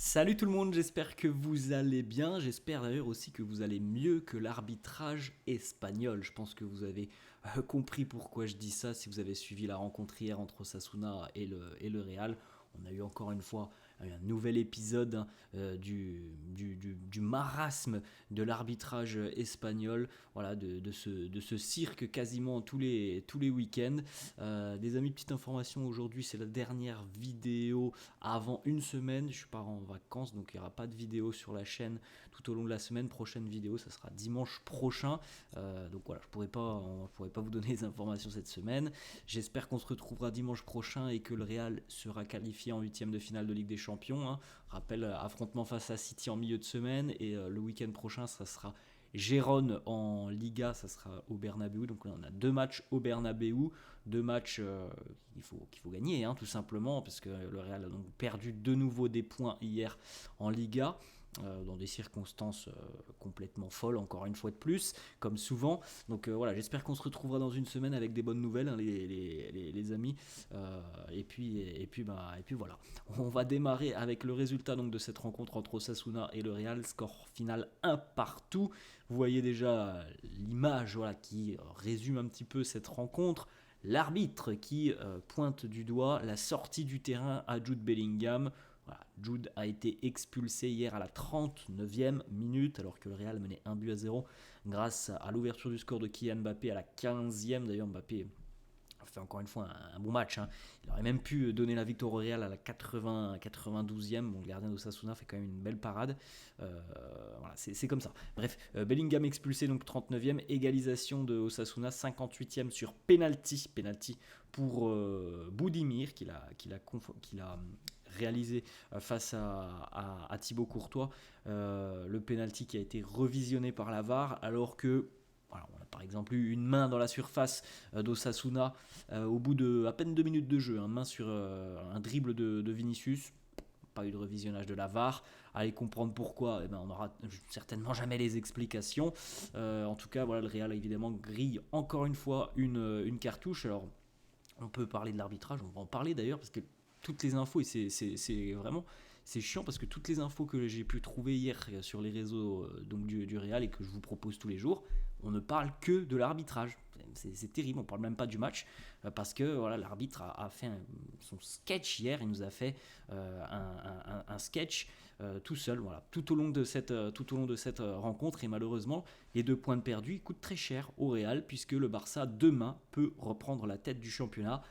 Salut tout le monde, j'espère que vous allez bien. J'espère d'ailleurs aussi que vous allez mieux que l'arbitrage espagnol. Je pense que vous avez compris pourquoi je dis ça si vous avez suivi la rencontre hier entre Osasuna et le Real. On a eu encore une fois un nouvel épisode du marasme de l'arbitrage espagnol, voilà, de ce cirque quasiment tous les week-ends. Des amis, petite information, aujourd'hui c'est la dernière vidéo avant une semaine. Je pars en vacances, donc il n'y aura pas de vidéo sur la chaîne tout au long de la semaine. Prochaine vidéo, ça sera dimanche prochain. Donc voilà, je pourrais pas vous donner les informations cette semaine. J'espère qu'on se retrouvera dimanche prochain et que le Real sera qualifié en huitième de finale de Ligue des Champions. Rappel, affrontement face à City en milieu de semaine et le week-end prochain, ça sera Gérone en Liga, ça sera au Bernabeu. Donc on a deux matchs au Bernabeu, deux matchs qu'il faut gagner, tout simplement, parce que le Real a donc perdu de nouveau des points hier en Liga. Dans des circonstances complètement folles, encore une fois de plus, comme souvent. Donc voilà, j'espère qu'on se retrouvera dans une semaine avec des bonnes nouvelles, les amis. Et puis voilà. On va démarrer avec le résultat donc, de cette rencontre entre Osasuna et le Real. Score final 1 partout. Vous voyez déjà l'image qui résume un petit peu cette rencontre. L'arbitre qui pointe du doigt la sortie du terrain à Jude Bellingham. Voilà, Jude a été expulsé hier à la 39e minute alors que le Real menait 1-0 grâce à l'ouverture du score de Kylian Mbappé à la 15e. D'ailleurs, Mbappé fait encore une fois un bon match. Il aurait même pu donner la victoire au Real à la 92e. Bon, le gardien d'Osasuna fait quand même une belle parade. Voilà, c'est comme ça. Bref, Bellingham expulsé, donc 39e. Égalisation de Osasuna, 58e sur penalty. Penalty pour Boudimir, qu'il a réalisé face à Thibaut Courtois. Le penalty qui a été revisionné par la VAR, alors que voilà, on a par exemple eu une main dans la surface d'Osasuna au bout de à peine 2 minutes de jeu, main sur un dribble de Vinicius. Pas eu de revisionnage de la VAR. Allez comprendre pourquoi, on n'aura certainement jamais les explications. En tout cas, voilà, le Real évidemment grille encore une fois une cartouche. Alors, on peut parler de l'arbitrage, on va en parler d'ailleurs, parce que toutes les infos, et c'est vraiment c'est chiant parce que toutes les infos que j'ai pu trouver hier sur les réseaux donc du Real et que je vous propose tous les jours, on ne parle que de l'arbitrage. C'est terrible, on ne parle même pas du match parce que voilà, l'arbitre a fait son sketch hier, il nous a fait un sketch tout seul, voilà, tout au long de cette rencontre. Et malheureusement, les 2 points de perdus coûtent très cher au Real puisque le Barça demain peut reprendre la tête du championnat.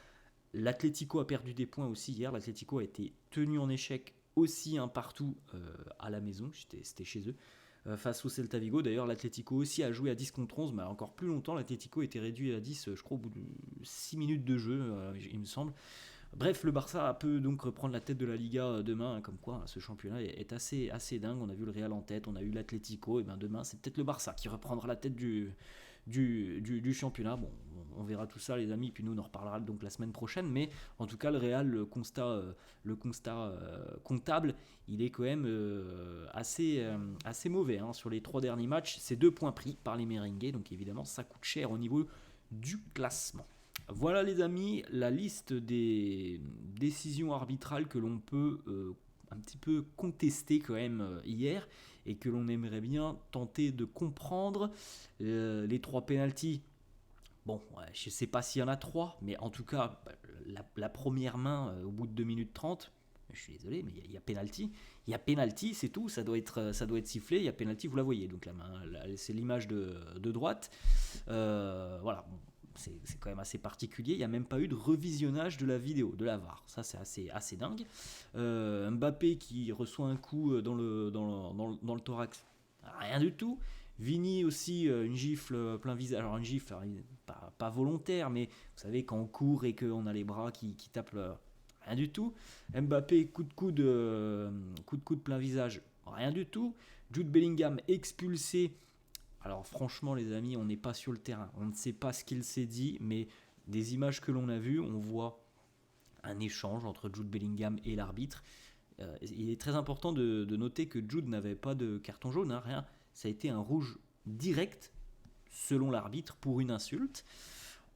L'Atlético a perdu des points aussi hier. L'Atlético a été tenu en échec aussi un partout à la maison, c'était chez eux, face au Celta Vigo. D'ailleurs, l'Atlético aussi a joué à 10 contre 11, mais encore plus longtemps. L'Atlético était réduit à 10, je crois, au bout de 6 minutes de jeu, il me semble. Bref, le Barça peut donc reprendre la tête de la Liga demain, comme quoi ce championnat est assez dingue. On a vu le Real en tête, on a eu l'Atlético, et bien demain c'est peut-être le Barça qui reprendra la tête du championnat. Bon, on verra tout ça les amis, puis nous on en reparlera donc la semaine prochaine, mais en tout cas le Real, le constat comptable, il est quand même assez mauvais sur les 3 derniers matchs. C'est 2 points pris par les merengues, donc évidemment ça coûte cher au niveau du classement. Voilà les amis, la liste des décisions arbitrales que l'on peut un petit peu contester quand même hier et que l'on aimerait bien tenter de comprendre. Les 3 pénaltys, bon, ouais, je ne sais pas s'il y en a 3, mais en tout cas, la première main au bout de 2 minutes 30, je suis désolé, mais il y a pénalty. Il y a pénalty, c'est tout, ça doit être sifflé, il y a pénalty, vous la voyez, donc la main, c'est l'image de droite. Voilà, bon, c'est quand même assez particulier. Il n'y a même pas eu de revisionnage de la vidéo, de la VAR. Ça, c'est assez dingue. Mbappé qui reçoit un coup dans le thorax, rien du tout. Vini aussi, une gifle plein visage. Alors une gifle, pas volontaire, mais vous savez, quand on court et qu'on a les bras qui tapent, rien du tout. Mbappé, coup de coude plein visage, rien du tout. Jude Bellingham expulsé. Alors franchement les amis, on n'est pas sur le terrain, on ne sait pas ce qu'il s'est dit, mais des images que l'on a vues, on voit un échange entre Jude Bellingham et l'arbitre. Il est très important de noter que Jude n'avait pas de carton jaune, rien. Ça a été un rouge direct, selon l'arbitre, pour une insulte.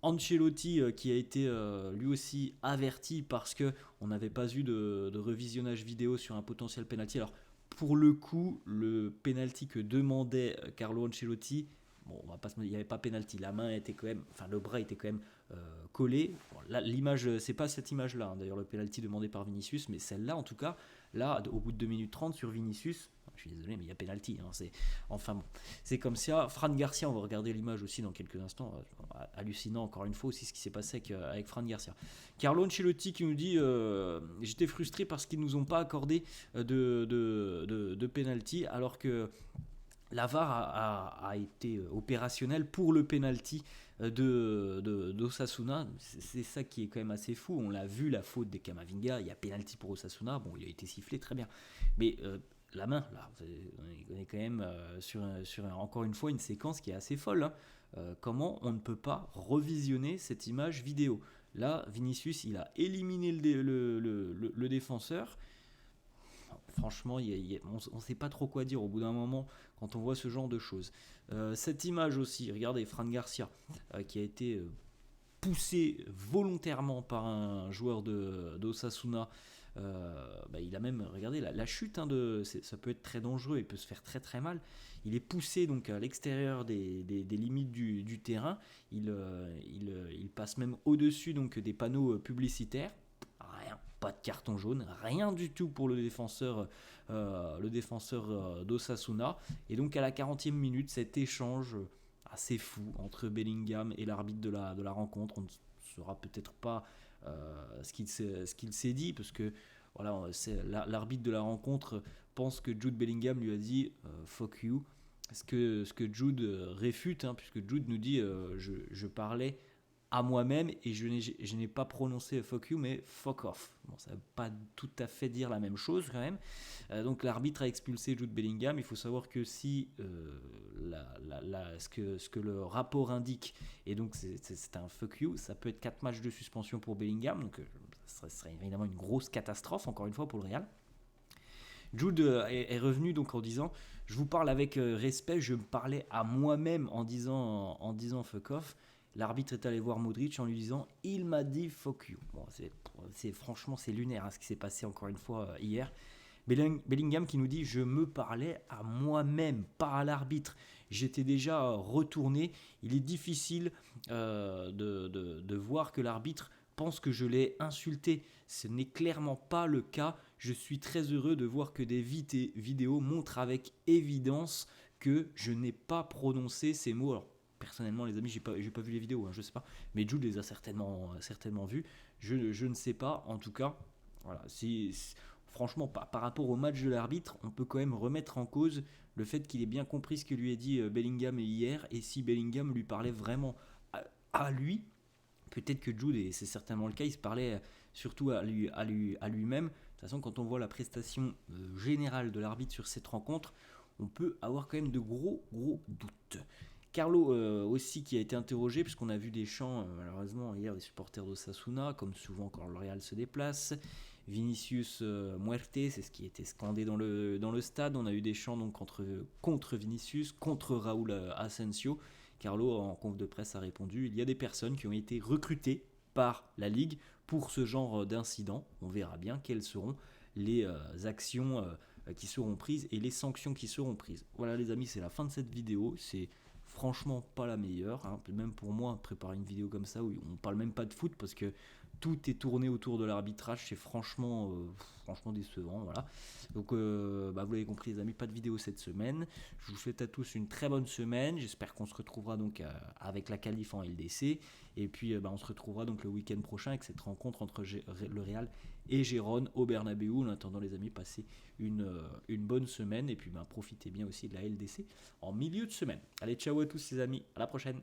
Ancelotti qui a été lui aussi averti parce que on n'avait pas eu de revisionnage vidéo sur un potentiel penalty. Alors pour le coup, le penalty que demandait Carlo Ancelotti, bon, on va pas se mentir, il n'y avait pas penalty. La main était quand même, enfin le bras était quand même collé. Bon, là, l'image, c'est pas cette image-là, hein, d'ailleurs le penalty demandé par Vinicius, mais celle-là en tout cas, là au bout de 2 minutes 30 sur Vinicius. Je suis désolé, mais il y a penalty. Hein, enfin bon, c'est comme ça. Fran Garcia, on va regarder l'image aussi dans quelques instants. Hallucinant encore une fois aussi ce qui s'est passé avec Fran Garcia. Carlo Ancelotti qui nous dit j'étais frustré parce qu'ils nous ont pas accordé de penalty alors que la VAR a été opérationnelle pour le penalty d'Osasuna. C'est ça qui est quand même assez fou. On l'a vu, la faute des Camavinga, il y a penalty pour Osasuna. Bon, il a été sifflé, très bien. Mais la main, là, on est quand même encore une fois une séquence qui est assez folle. Hein. Comment on ne peut pas revisionner cette image vidéo? Là, Vinicius, il a éliminé le défenseur. Franchement, on ne sait pas trop quoi dire au bout d'un moment quand on voit ce genre de choses. Cette image aussi, regardez, Fran Garcia, qui a été poussé volontairement par un joueur d'Osasuna. Il a même, regardez, la chute, hein, ça peut être très dangereux, il peut se faire très très mal. Il est poussé donc à l'extérieur des limites du terrain. Il passe même au-dessus donc, des panneaux publicitaires. Rien, pas de carton jaune, rien du tout pour le défenseur d'Osasuna. Et donc à la 40e minute, cet échange assez fou entre Bellingham et l'arbitre de la rencontre. On ne saura peut-être pas ce qu'il s'est dit, parce que voilà, l'arbitre de la rencontre pense que Jude Bellingham lui a dit fuck you. Ce que Jude réfute, hein, puisque Jude nous dit je parlais à moi-même et je n'ai pas prononcé fuck you mais fuck off. Bon, ça ne veut pas tout à fait dire la même chose quand même. Donc l'arbitre a expulsé Jude Bellingham. Il faut savoir que si ce que le rapport indique, et donc c'est un fuck you, ça peut être 4 matchs de suspension pour Bellingham, donc ça serait évidemment une grosse catastrophe encore une fois pour le Real. Jude est revenu donc en disant je vous parle avec respect, je me parlais à moi-même en disant fuck off. L'arbitre est allé voir Modric en lui disant il m'a dit fuck you. Bon, franchement c'est lunaire hein, ce qui s'est passé encore une fois hier. Bellingham qui nous dit je me parlais à moi-même, pas à l'arbitre. J'étais déjà retourné. Il est difficile de voir que l'arbitre pense que je l'ai insulté. Ce n'est clairement pas le cas. Je suis très heureux de voir que des vidéos montrent avec évidence que je n'ai pas prononcé ces mots. Alors, personnellement, les amis, j'ai pas vu les vidéos, hein, je sais pas. Mais Jude les a certainement vues. Je ne sais pas. En tout cas, voilà. Franchement, par rapport au match de l'arbitre, on peut quand même remettre en cause le fait qu'il ait bien compris ce que lui a dit Bellingham hier. Et si Bellingham lui parlait vraiment à lui, peut-être que Jude, et c'est certainement le cas, il se parlait surtout à lui-même. De toute façon, quand on voit la prestation générale de l'arbitre sur cette rencontre, on peut avoir quand même de gros doutes. Carlo aussi qui a été interrogé, puisqu'on a vu des chants malheureusement hier des supporters d'Osasuna, comme souvent quand le Real se déplace. Vinicius Muerte, c'est ce qui était scandé dans le stade. On a eu des chants donc contre Vinicius, contre Raúl Asensio. Carlo, en conf de presse, a répondu il y a des personnes qui ont été recrutées par la Ligue pour ce genre d'incident. On verra bien quelles seront les actions qui seront prises et les sanctions qui seront prises. Voilà les amis, c'est la fin de cette vidéo. C'est franchement pas la meilleure, hein. Même pour moi, préparer une vidéo comme ça où on parle même pas de foot parce que tout est tourné autour de l'arbitrage, c'est franchement décevant, voilà. Donc vous l'avez compris les amis, pas de vidéo cette semaine. Je vous souhaite à tous une très bonne semaine. J'espère qu'on se retrouvera donc avec la qualif en LDC. Et puis on se retrouvera donc le week-end prochain avec cette rencontre entre le Real et Gérone au Bernabéu. En attendant les amis, passez une bonne semaine et puis profitez bien aussi de la LDC en milieu de semaine. Allez, ciao à tous les amis, à la prochaine.